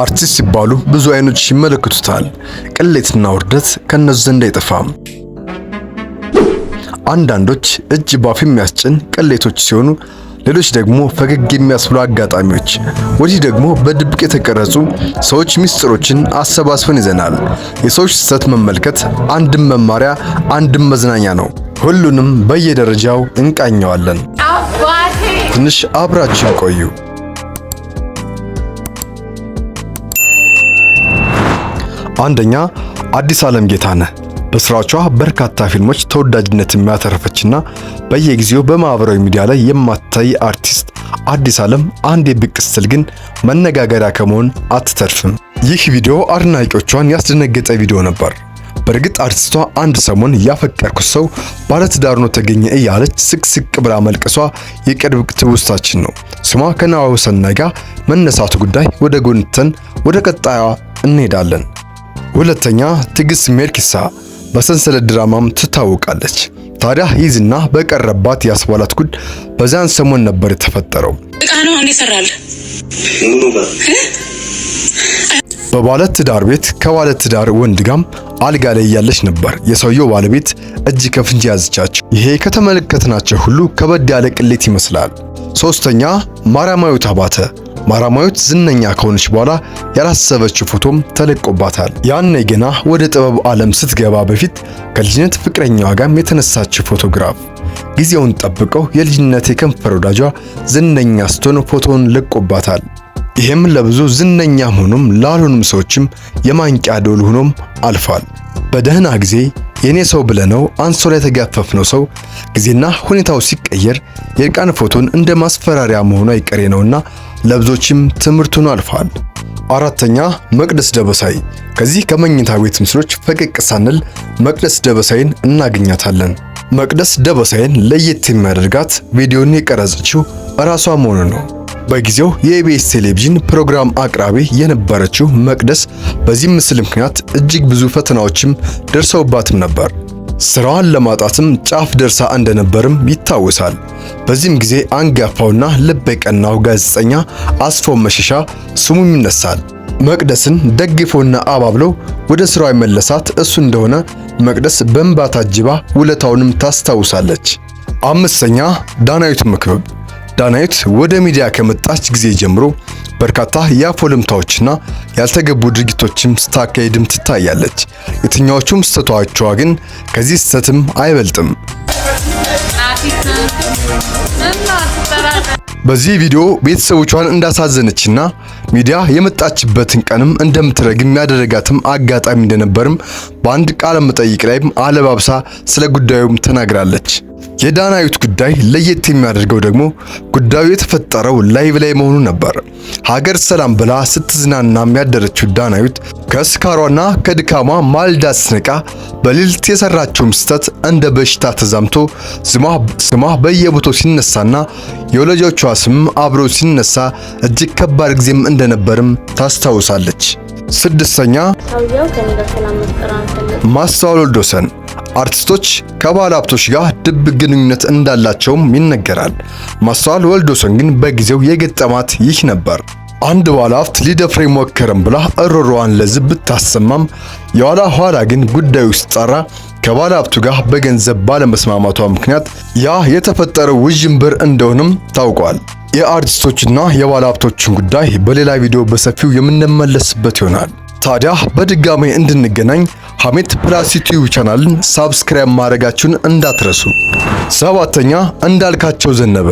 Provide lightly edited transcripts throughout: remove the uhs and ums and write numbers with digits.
አርቲስት ሲባሉ ብዙ አይኖች ይመለከቱታል። ቅሌትና ውርደት ከነሱ ዘንድ አይጠፋም። አንዳንዶች እጅ ባፍ የሚያስጭን ቅሌቶች ሲሆኑ፣ ሌሎች ደግሞ ፈገግ የሚያስብሉ አጋጣሚዎች። ወዲህ ደግሞ በድብቅ የተቀረጹ ሰዎች ሚስጥሮችን አሰባስበን ይዘናል። የሰዎች ስህተት መመልከት አንድም መማሪያ አንድም መዝናኛ ነው። ሁሉንም በየደረጃው እንቃኘዋለን። ትንሽ አብራችሁ ቆዩ። አንደኛ፣ አዲስ ዓለም ጌታነህ። በስራዎቿ በርካታ ፊልሞች ተወዳጅነት የሚያተርፈችና በየጊዜው በማህበራዊ ሚዲያ ላይ የማትታይ አርቲስት አዲስ ዓለም አንዴ ብቅ ስትል ግን መነጋገሪያ ከመሆን አትተርፍም። ይህ ቪዲዮ አድናቂዎቿን ያስደነገጠ ቪዲዮ ነበር። በእርግጥ አርቲስቷ አንድ ሰሞን ያፈቀርኩት ሰው ባለትዳር ነው ተገኘ እያለች ስቅስቅ ብላ መልቀሷ የቅርብ ትውስታችን ነው። ስሟ ከነዋው ሰናይ ጋር መነሳቱ ጉዳይ ወደ ጎንተን ወደ ቀጣዩ እንሄዳለን። ሁለተኛ፣ ትዕግስት ሜርኪሳ በሰንሰለት ድራማም ትታወቃለች። ታዲያ ይህ ዝና በቀረባት ያስባላት ጉድ በዛን ሰሞን ነበር የተፈጠረው። በባለ ትዳር ቤት ከባለ ትዳር ወንድ ጋም አልጋ ላይ ያለች ነበር የሰውየው ባለቤት እጅ ከፍንጅ ያዘቻቸው። ይሄ ከተመለከትናቸው ሁሉ ከበድ ያለ ቅሌት ይመስላል። ሶስተኛ፣ ማርያማዊት አባተ። ማርያማዊት ዝነኛ ከሆነች በኋላ ያላሰበችው ፎቶም ተለቆባታል። ያኔ ገና ወደ ጥበብ ዓለም ስትገባ በፊት ከልጅነት ፍቅረኛዋ ጋር የተነሳችው ፎቶግራፍ ጊዜውን ጠብቀው የልጅነት የከንፈር ወዳጇ ዝነኛ ስትሆን ፎቶውን ለቆባታል። ይሄም ለብዙ ዝነኛ ሆኖም ላልሆኑም ሰዎችም የማንቂያ ደወል ሆኖም አልፏል። በደህና ጊዜ የኔ ሰው ብለነው አንሶላ የተጋፈፍነው ሰው ጊዜና ሁኔታው ሲቀየር የእርቃን ፎቶን እንደ ማስፈራሪያ መሆኑ አይቀሬ ነውና ለብዙዎችም ትምህርት ሆኖ አልፏል። አራተኛ፣ መቅደስ ደበሳይ። ከዚህ ከመኝታ ቤት ምስሎች ፈቀቅ ሳንል መቅደስ ደበሳይን እናገኛታለን። መቅደስ ደበሳይን ለየት የሚያደርጋት ቪዲዮን የቀረጸችው እራሷ መሆኑ ነው። በጊዜው የኢቢኤስ ቴሌቪዥን ፕሮግራም አቅራቢ የነበረችው መቅደስ በዚህ ምስል ምክንያት እጅግ ብዙ ፈተናዎችም ደርሰውባትም ነበር። ስራዋን ለማጣትም ጫፍ ደርሳ እንደነበርም ይታወሳል። በዚህም ጊዜ አንጋፋውና ልበ ቀናው ጋዜጠኛ አስፋው መሸሻ ስሙም ይነሳል። መቅደስን ደግፎና አባብለው ወደ ስራው የመለሳት እሱ እንደሆነ መቅደስ በእንባ ታጅባ ውለታውንም ታስታውሳለች። አምስተኛ፣ ዳናዊት መክብብ። ዳናዊት ወደ ሚዲያ ከመጣች ጊዜ ጀምሮ በርካታ የአፎልምታዎችና ያልተገቡ ድርጊቶችም ስታካሄድም ትታያለች። የትኛዎቹም ስህተቶቿ ግን ከዚህ ስህተትም አይበልጥም። በዚህ ቪዲዮ ቤተሰቦቿን እንዳሳዘነችና ሚዲያ የመጣችበትን ቀንም እንደምትረግም ያደረጋትም አጋጣሚ እንደነበርም በአንድ ቃለ መጠይቅ ላይም አለባብሳ ስለ ጉዳዩም ተናግራለች። የዳናዊት ጉዳይ ለየት የሚያደርገው ደግሞ ጉዳዩ የተፈጠረው ላይቭ ላይ መሆኑ ነበር። ሀገር ሰላም ብላ ስትዝናና ያደረችው ዳናዊት ከስካሯና ከድካሟ ማልዳ ስትነቃ በሌሊት የሰራችው ስህተት እንደ በሽታ ተዛምቶ ስሟ በየቦታው ሲነሳና የወላጆቿ ስም አብሮ ሲነሳ እጅግ ከባድ ጊዜም እንደነበርም ታስታውሳለች። ስድስተኛ፣ ማስተዋል ወልደወሰን። አርቲስቶች ከባለ ሀብቶች ጋር ድብቅ ግንኙነት እንዳላቸውም ይነገራል። ማስተዋል ወልደወሰን ግን በጊዜው የገጠማት ይህ ነበር። አንድ ባለ ሀብት ሊደፍረኝ ሞከረም ብላ እሮሮዋን ለሕዝብ ብታሰማም የኋላ ኋላ ግን ጉዳዩ ሲጣራ ከባለ ሀብቱ ጋር በገንዘብ ባለመስማማቷ ምክንያት ያ የተፈጠረው ውዥንብር እንደሆነም ታውቋል። የአርቲስቶችና የባለ ሀብቶችን ጉዳይ በሌላ ቪዲዮ በሰፊው የምንመለስበት ይሆናል። ታዲያ በድጋሚ እንድንገናኝ ሐሜት ፕላስ ዩቲዩብ ቻናልን ሳብስክራይብ ማድረጋችሁን እንዳትረሱ። ሰባተኛ፣ እንዳልካቸው ዘነበ።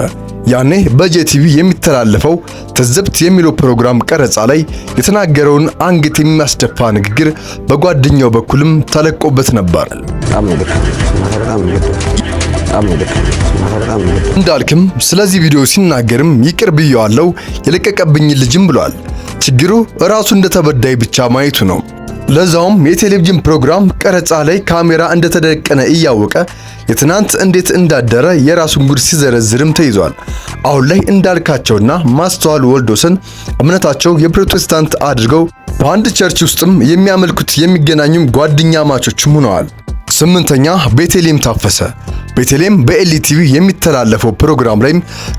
ያኔ በጄቲቪ የሚተላለፈው ትዝብት የሚለው ፕሮግራም ቀረጻ ላይ የተናገረውን አንገት የሚያስደፋ ንግግር በጓደኛው በኩልም ተለቆበት ነበር። እንዳልክም ስለዚህ ቪዲዮ ሲናገርም ይቅር ብየዋለሁ የለቀቀብኝ ልጅም ብሏል። ችግሩ ራሱ እንደተበዳይ ብቻ ማየቱ ነው። ለዛውም የቴሌቪዥን ፕሮግራም ቀረጻ ላይ ካሜራ እንደተደቀነ እያወቀ የትናንት እንዴት እንዳደረ የራሱን ጉድ ሲዘረዝርም ተይዟል። አሁን ላይ እንዳልካቸውና ማስተዋል ወልደወሰን እምነታቸው የፕሮቴስታንት አድርገው በአንድ ቸርች ውስጥም የሚያመልኩት የሚገናኙም ጓደኛ ማቾችም ሆነዋል። ስምንተኛ ቤተልሔም ታፈሰ። ቤተልሔም በኤልቲቪ የሚተላለፈው ፕሮግራም ላይ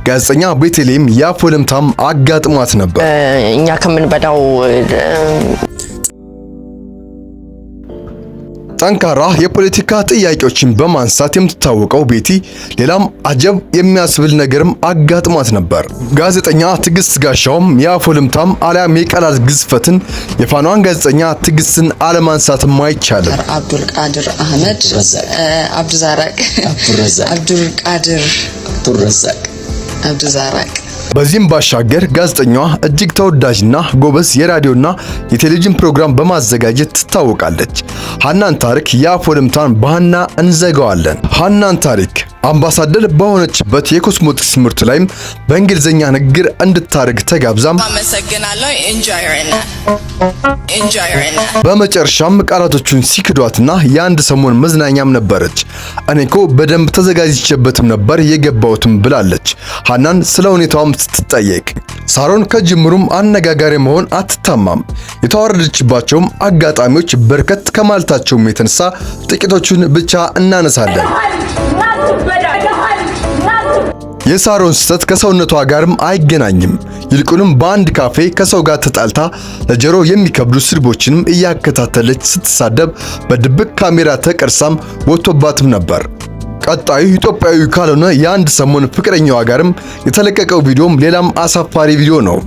ጋዜጠኛ ቤተልሔም የአፍ ወለምታም አጋጥሟት ነበር። እኛ ከምንበዳው ጠንካራ የፖለቲካ ጥያቄዎችን በማንሳት የምትታወቀው ቤቲ ሌላም አጀብ የሚያስብል ነገርም አጋጥሟት ነበር። ጋዜጠኛ ትዕግስት ጋሻውም የአፍ ወለምታም አሊያም የቃላት ግዝፈትን የፋኗን ጋዜጠኛ ትዕግስትን አለማንሳትም አይቻልም። አብዱልቃድር አህመድ አብዱዛራቅ በዚህም ባሻገር ጋዜጠኛዋ እጅግ ተወዳጅና ጎበዝ የራዲዮና የቴሌቪዥን ፕሮግራም በማዘጋጀት ትታወቃለች። ሀናን ታሪክ የአፍ ወለምታን በሀና እንዘጋዋለን። ሀናን ታሪክ አምባሳደር በሆነችበት የኮስሞቲክስ ምርት ላይም በእንግሊዝኛ ንግግር እንድታደርግ ተጋብዛም አመሰግናለሁ በመጨረሻም ቃላቶቹን ሲክዷትና የአንድ ሰሞን መዝናኛም ነበረች። እኔኮ በደንብ ተዘጋጅቼበትም ነበር የገባሁትም ብላለች። ሀናን ስለ ሁኔታውም ስትጠየቅ ሳሮን ከጅምሩም አነጋጋሪ መሆን አትታማም። የተዋረደችባቸውም አጋጣሚዎች በርከት ከማለታቸውም የተነሳ ጥቂቶቹን ብቻ እናነሳለን። የሳሮን ስህተት ከሰውነቷ ጋርም አይገናኝም። ይልቁንም በአንድ ካፌ ከሰው ጋር ተጣልታ ለጆሮ የሚከብዱ ስድቦችንም እያከታተለች ስትሳደብ በድብቅ ካሜራ ተቀርሳም ወጥቶባትም ነበር። ቀጣዩ ኢትዮጵያዊ ካልሆነ የአንድ ሰሞን ፍቅረኛዋ ጋርም የተለቀቀው ቪዲዮም ሌላም አሳፋሪ ቪዲዮ ነው።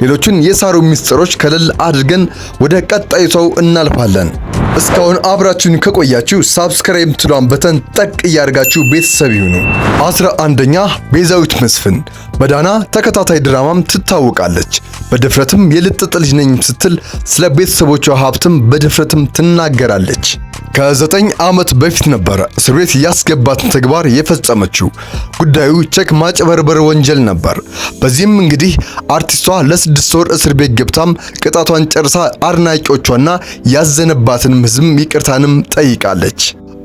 ሌሎችን የሳሮን ሚስጥሮች ከለል አድርገን ወደ ቀጣዩ ሰው እናልፋለን። እስካሁን አብራችሁን ከቆያችሁ ሳብስክራይብ ትሏን በተን ጠቅ እያደረጋችሁ ቤተሰብ ይሁኑ። 11ኛ ቤዛዊት መስፍን በዳና ተከታታይ ድራማም ትታወቃለች። በድፍረትም የልጥጥ ልጅ ነኝ ስትል ስለ ቤተሰቦቿ ሀብትም በድፍረትም ትናገራለች። ከ9 ዓመት በፊት ነበር እስር ቤት ያስገባትን ተግባር የፈጸመችው። ጉዳዩ ቼክ ማጭበርበር ወንጀል ነበር። በዚህም እንግዲህ አርቲስቷ ለ6 ወር እስር ቤት ገብታም ቅጣቷን ጨርሳ አድናቂዎቿና ያዘነባትን ሕዝብ ይቅርታንም ጠይቃለች።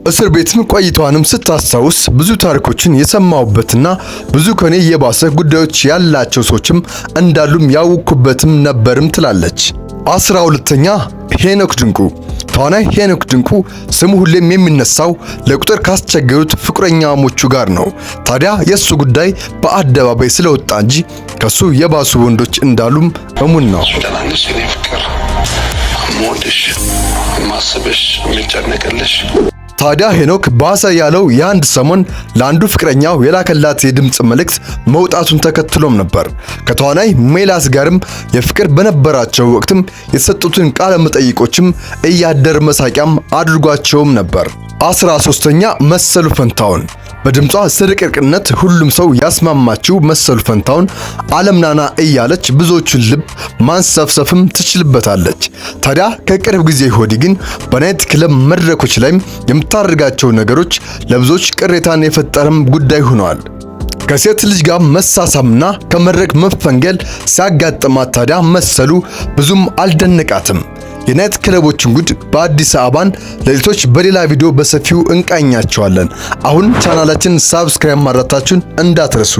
እስር ቤትም ቆይቷንም ስታስታውስ ብዙ ታሪኮችን የሰማሁበትና ብዙ ከኔ የባሰ ጉዳዮች ያላቸው ሰዎችም እንዳሉም ያውኩበትም ነበርም ትላለች። 12ኛ ሄኖክ ድንቁ ተዋናይ ሄኖክ ድንቁ ስሙ ሁሌም የሚነሳው ለቁጥር ካስቸገሩት ፍቅረኛሞቹ ጋር ነው። ታዲያ የሱ ጉዳይ በአደባባይ ስለወጣ እንጂ ከሱ የባሱ ወንዶች እንዳሉም እሙን ነው። ታዲያ ሄኖክ ባሰ ያለው የአንድ ሰሞን ለአንዱ ፍቅረኛው የላከላት የድምጽ መልእክት መውጣቱን ተከትሎም ነበር። ከተዋናይ ሜላት ጋርም የፍቅር በነበራቸው ወቅትም የተሰጡትን ቃለ መጠይቆችም እያደር መሳቂያም አድርጓቸውም ነበር። 13ኛ መሰሉ ፈንታውን በድምጿ ስርቅርቅነት ሁሉም ሰው ያስማማችው መሰሉ ፈንታውን ዓለምናና እያለች ብዙዎችን ልብ ማንሰፍሰፍም ትችልበታለች። ታዲያ ከቅርብ ጊዜ ወዲህ ግን በናይት ክለብ መድረኮች ላይ የምታደርጋቸው ነገሮች ለብዙዎች ቅሬታን የፈጠረም ጉዳይ ሆነዋል። ከሴት ልጅ ጋር መሳሳምና ከመድረክ መፈንገል ሲያጋጥማት ታዲያ መሰሉ ብዙም አልደነቃትም። የናይት ክለቦችን ጉድ በአዲስ አበባን ሌሊቶች በሌላ ቪዲዮ በሰፊው እንቃኛቸዋለን። አሁን ቻናላችን ሳብስክራይብ ማድረጋችሁን እንዳትረሱ።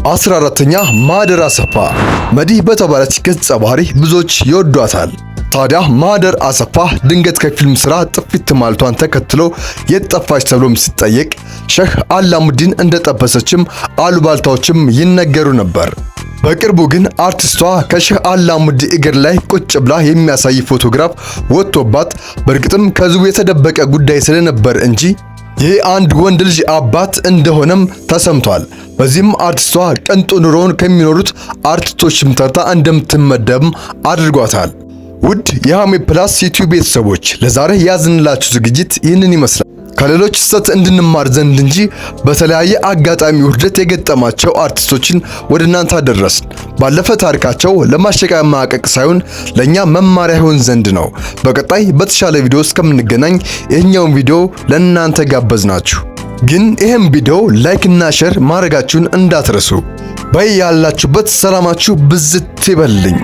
14ኛ ማህደር አሰፋ መዲህ በተባለች ገጸ ባህሪ ብዙዎች ይወዷታል። ታዲያ ማህደር አሰፋ ድንገት ከፊልም ስራ ጥፊት ማልቷን ተከትሎ የጠፋች ተብሎም ሲጠየቅ ሼህ አላሙዲን እንደጠበሰችም አሉባልታዎችም ይነገሩ ነበር። በቅርቡ ግን አርቲስቷ ከሼህ አላሙዲ እግር ላይ ቁጭ ብላ የሚያሳይ ፎቶግራፍ ወጥቶባት በእርግጥም ከህዝቡ የተደበቀ ጉዳይ ስለነበር እንጂ ይህ አንድ ወንድ ልጅ አባት እንደሆነም ተሰምቷል። በዚህም አርቲስቷ ቅንጡ ኑሮውን ከሚኖሩት አርቲስቶችም ተርታ እንደምትመደብም አድርጓታል። ውድ የሃሜ ፕላስ ዩቲዩብ ቤተሰቦች ለዛሬ ያዝንላችሁ ዝግጅት ይህንን ይመስላል። ከሌሎች ስህተት እንድንማር ዘንድ እንጂ በተለያየ አጋጣሚ ውርደት የገጠማቸው አርቲስቶችን ወደ እናንተ አደረስን። ባለፈ ታሪካቸው ለማሸማቀቅ ሳይሆን ለኛ መማሪያ ይሆን ዘንድ ነው። በቀጣይ በተሻለ ቪዲዮ እስከምንገናኝ ይህኛውን ቪዲዮ ለእናንተ ጋበዝናችሁ። ግን ይህም ቪዲዮ ላይክ እና ሼር ማድረጋችሁን እንዳትረሱ። በያላችሁበት ሰላማችሁ ብዝት ይበልልኝ።